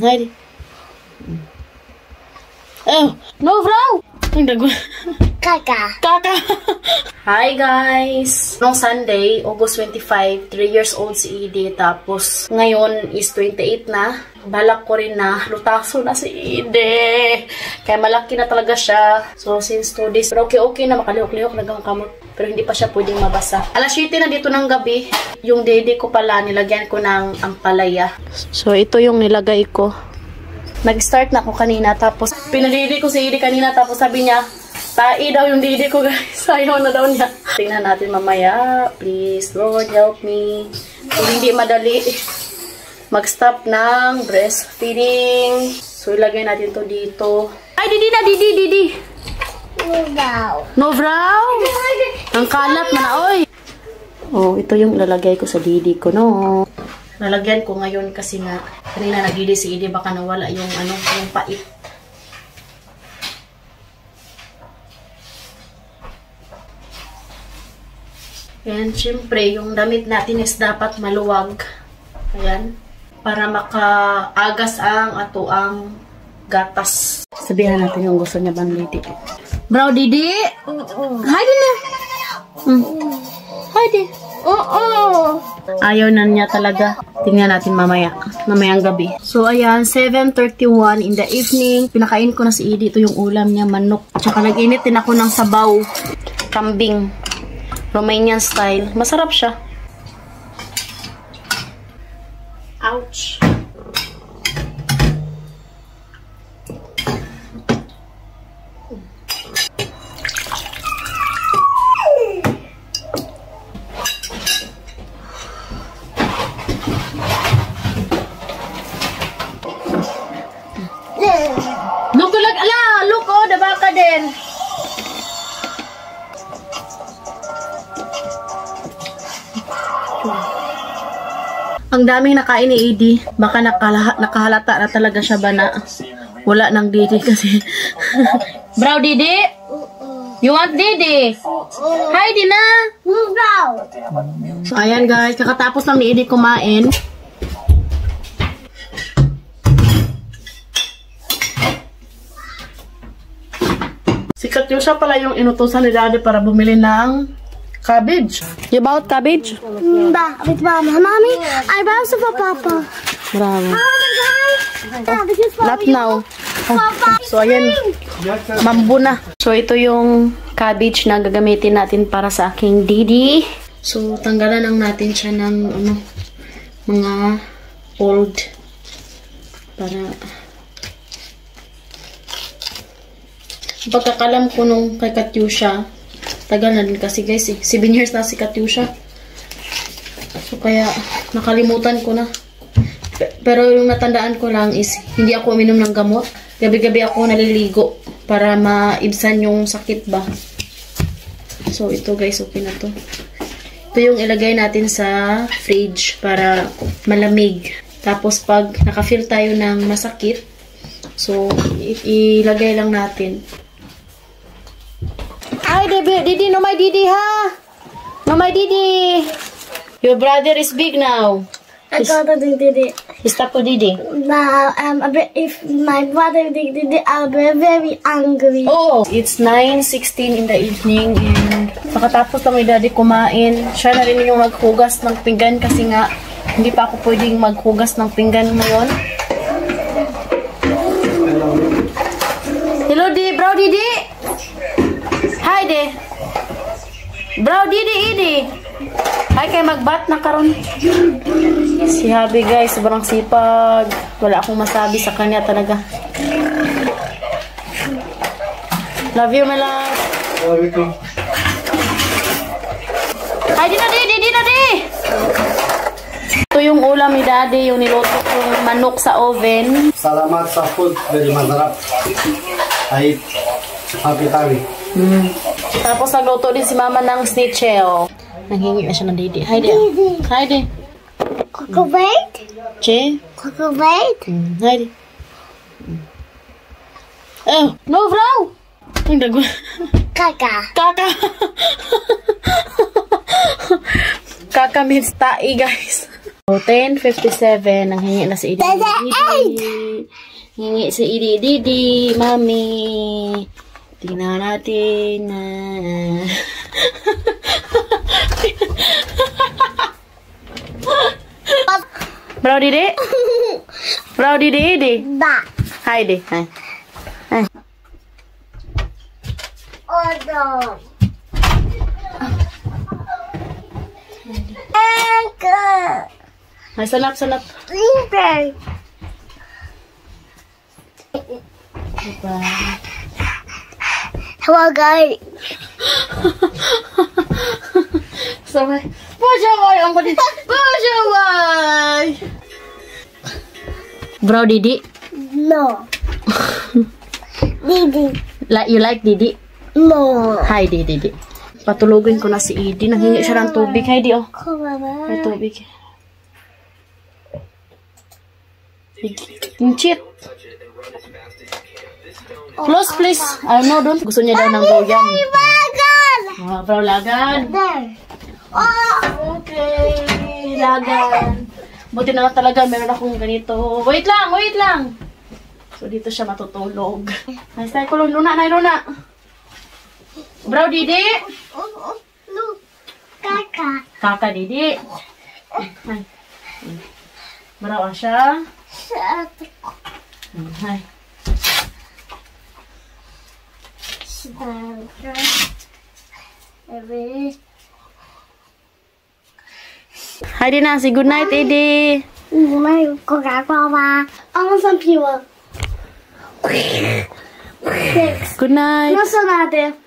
Haydi. Oh, no, bro! Ang dago. Kaka. Kaka. Hi, guys! Noong Sunday, August 25, 3 years old si Edie. Tapos, ngayon is 28 na. Balak ko rin na lutaso na si Edie. Kaya malaki na talaga siya. So, since 2 days. Pero okay na, makalihok-lihok na kamot. Pero hindi pa siya pwedeng mabasa. Alas 7 na dito ng gabi. Yung dede ko pala, nilagyan ko ng ampalaya. So, ito yung nilagay ko. Nag-start na ako kanina, tapos pinadidi ko si Edie kanina, tapos sabi niya, tai daw yung didi ko, guys. Ayaw na daw niya. Tingnan natin mamaya. Please, Lord, help me. Kung hindi madali, mag-stop ng breastfeeding. So, ilagay natin to dito. Ay, didi na, didi. No brow. No brow? Ang kalat man, oy. Oh, ito yung ilalagay ko sa didi ko, no? Lalagyan ko ngayon kasi nga kanina nagdidi si Edie, baka nawala yung yung pait. Ayan, syempre yung damit natin is dapat maluwag. Ayan, para makaagas ang ato ang gatas. Sabihan natin yung gusto niya bang Didi. Bro, Didi? Hi, Didi. Hi, Didi. Ayaw na niya talaga. Tingnan natin mamayang gabi. So, ayan, 7:31 in the evening. Pinakain ko na si Edie. Ito yung ulam niya, manok. Tsaka nag-init din ako ng sabaw. Kambing. Romanian style. Masarap siya. Ouch. Look, oh, dabaka din. Ang daming nakain ni Edie. Baka nakahalata na talaga siya ba na wala ng Didi kasi. Bro, Didi? You want Didi? Hi, Dina. So, ayan guys. Kakatapos lang ni Edie kumain. Si Katyusha pala yung inutusan ni Daddy para bumili ng cabbage. You bought cabbage? With Mama. Mommy, I bought some for Papa. Bravo. Not Not now. So, ayan. Mambo na. So, ito yung cabbage na gagamitin natin para sa aking Didi. So, tanggalan lang natin siya ng mga old para pagkakalam ko nung kay Katyusha, tagal na din kasi guys eh. 7 years na si Katyusha. So kaya nakalimutan ko na. Pero yung natandaan ko lang is hindi ako uminom ng gamot. Gabi-gabi ako naliligo para maibsan yung sakit ba. So ito guys, okay na to. Ito yung ilagay natin sa fridge para malamig. Tapos pag naka-feel tayo ng masakit, so ilagay lang natin. Hi, Didi. No, my Didi, ha? No, my Didi. Your brother is big now. I got to do Didi. Stop to Didi. Now, if my brother did Didi, I'll be very angry. Oh, it's 9:16 in the evening and pakatapos lang ni Daddy kumain. Siya na rin yung maghugas ng pinggan kasi nga hindi pa ako pwedeng maghugas ng pinggan ngayon. Hello, Bro Didi. Hi, de. Bro, Didi. Ay, kay magbat na karon. Si Habi, guys, sobrang sipag. Wala akong masabi sa kanya talaga. Love you, my love. Love you too. Ay, Didi. Ito yung ulam ni Daddy, yung niluto kong manok sa oven. Salamat sa food. Very masarap. Ay, happy tabi. Tapos nagluto din si Mama ng schnitzel. Nanghingi na siya ng Didi. Hi, Didi. Hi, Didi. Cockabait? Che? Cockabait? Hi, Didi. Oh, no, bro! Ang dago. Kaka. Kaka means tai, guys. So, 10:57. Nanghingi na si Edie. Hingi si Didi, Mami. Tingnan natin. Bro Didi? Bro Didi? Da. Hi Didi. Hi. Hi. Odo. Anchor. Ay, salap. Liver. Diba? Hello, guys. Sabay. Bajaway! Ang kulit. Bajaway! Bro, Didi? No. Didi. You like Didi? No. Hi, Didi. Patulogin ko na si Edie. Nanghingi siya ng tubig. Hi, Di, oh. May tubig. Yung cheat. Close, please. No, don't. Gusto niya daw ng goyang. Lagan. Bro, lagan. There. Oh. Okay, lagan. Buti na lang talaga, meron akong ganito. Wait lang. So, dito siya matutulog. Nice tayo kulong. Luna. Bro, Didi. Look. Kaka. Kaka, Didi. Ay. Bro, siya. Hi. Hi, Dina. Say good night, Eddie. 你们有狗嘎瓜吗？I'm some people. Good night. No sonate.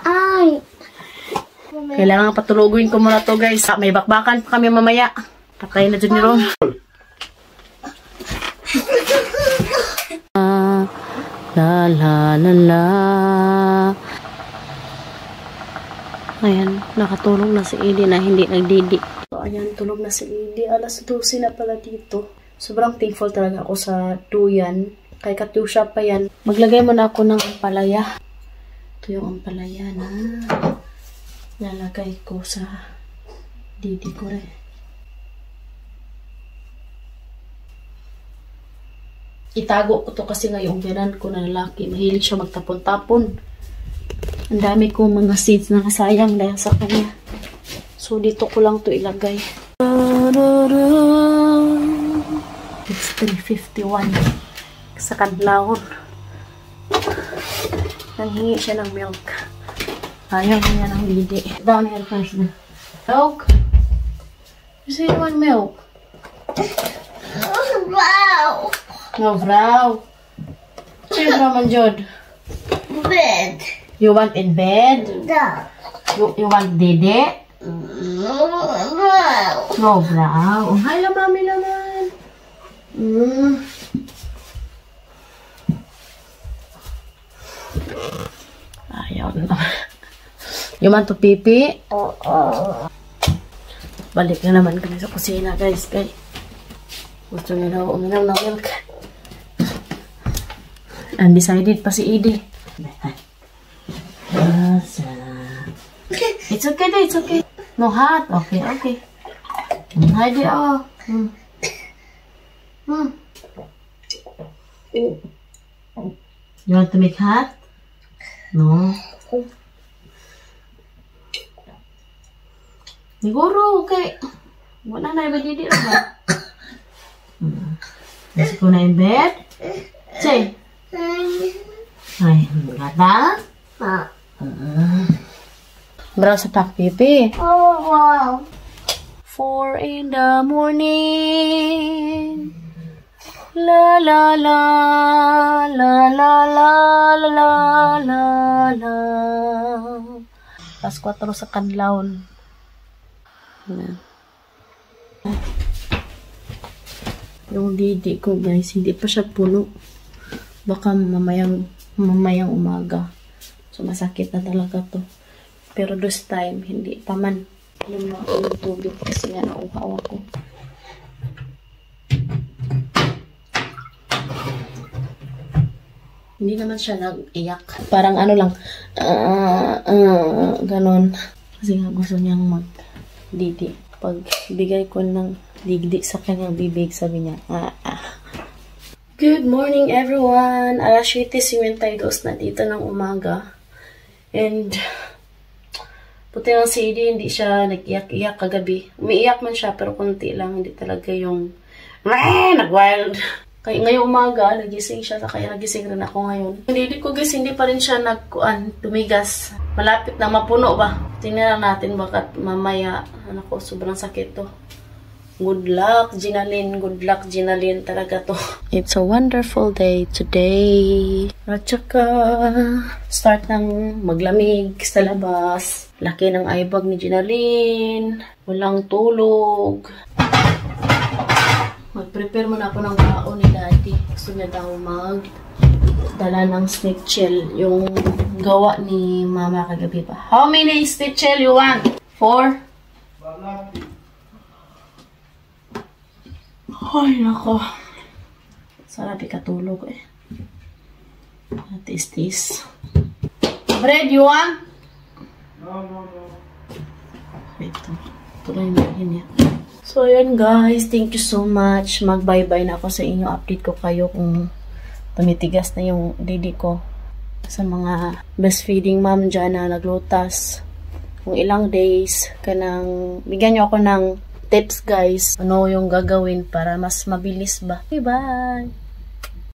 Ay. Kailangan patulogin ko muna to, guys. May bakbakan pa kami mamaya. Patay na dyan ni Ron. La. Ayan, nakatulog na si Edie na hindi nagdidi. So, ayan, tulog na si Edie. Alas 12 na pala dito. Sobrang thankful talaga ako sa duyan. Kay Katusha pa yan. Maglagay muna ako ng ampalaya. Ito yung ampalaya na lalagay ko sa didi ko rin. Itago ko to kasi ngayong biran ko na lalaki. Mahilig siya magtapon-tapon. Ang dami kong mga seeds na nasayang dahil sa kanya. So, dito ko lang to ilagay. It's 3:51. Sa kadlawon. Nanghingi siya ng milk. Ayaw niya ng Didi. Down here first na. Milk? You say you want milk? Wow. No, Vrao. Sino naman, Jod? Bed. You want in bed? Da. You want Didi? Wow. No, Vrao. Hi lang, mami naman. Ayaw na. You want to pipi? Balik na naman kami sa kusina, guys. Kay gusto niya daw uminom ng milk. Undecided pa si Edie. It's okay, it's okay. No hot. Okay. Hi, di oh. You want to make hot? No. Siguro, okay. Wala na iba didi lang ba? Let's go na in bed. Say. Ay, maganda. Bro, sa tak pipi. Oh, wow. 4 in the morning. La la la la la la la la la. Pas 4 sa kadlawon. Yung didi ko, guys, hindi pa siya puno. Baka mamayang umaga. So, masakit na talaga to. Pero this time, hindi pa man. Alam mo ako yung tubig kasi nga nauhaw ako. Hindi naman siya nag-iyak. Parang ano lang, ganon. Kasi nga gusto niyang mag-didi. Pag bigay ko ng Digdi sa kanyang bibig, sabi niya. Good morning, everyone! Alas 7:52 na dito ng umaga. And, puti lang si Edie, hindi siya nag-iyak-iyak kagabi. Umiiyak man siya, pero konti lang. Hindi talaga yung, nag-wild. Kaya ngayong umaga, nagising siya, kaya nagising rin ako ngayon. Hindi ko guys, hindi pa rin siya tumigas. Malapit na mapuno ba? Tingnan natin bakat mamaya, ko, sobrang sakit to. Good luck, Ginalyn. Good luck, Ginalyn. Talaga to. It's a wonderful day today. At saka, start ng maglamig sa labas. Laki ng eyebag ni Ginalyn. Walang tulog. Mag-prepare muna ako ng baon ni Daddy. Gusto niya daw dala ng snake shell. Yung gawa ni Mama kagabi pa. How many snake shell you want? 4? Ay, nako. Sarap ikatulog eh. Tis-tis. Bread, you want? No. Ito. Tuloy mo yun yan. So, yun guys. Thank you so much. Mag-bye-bye na ako sa inyo. Update ko kayo kung tumitigas na yung didi ko. Sa mga breastfeeding mom dyan na naglutas. Kung ilang days, bigyan nyo ako ng tips guys, ano yung gagawin para mas mabilis ba. Okay, bye!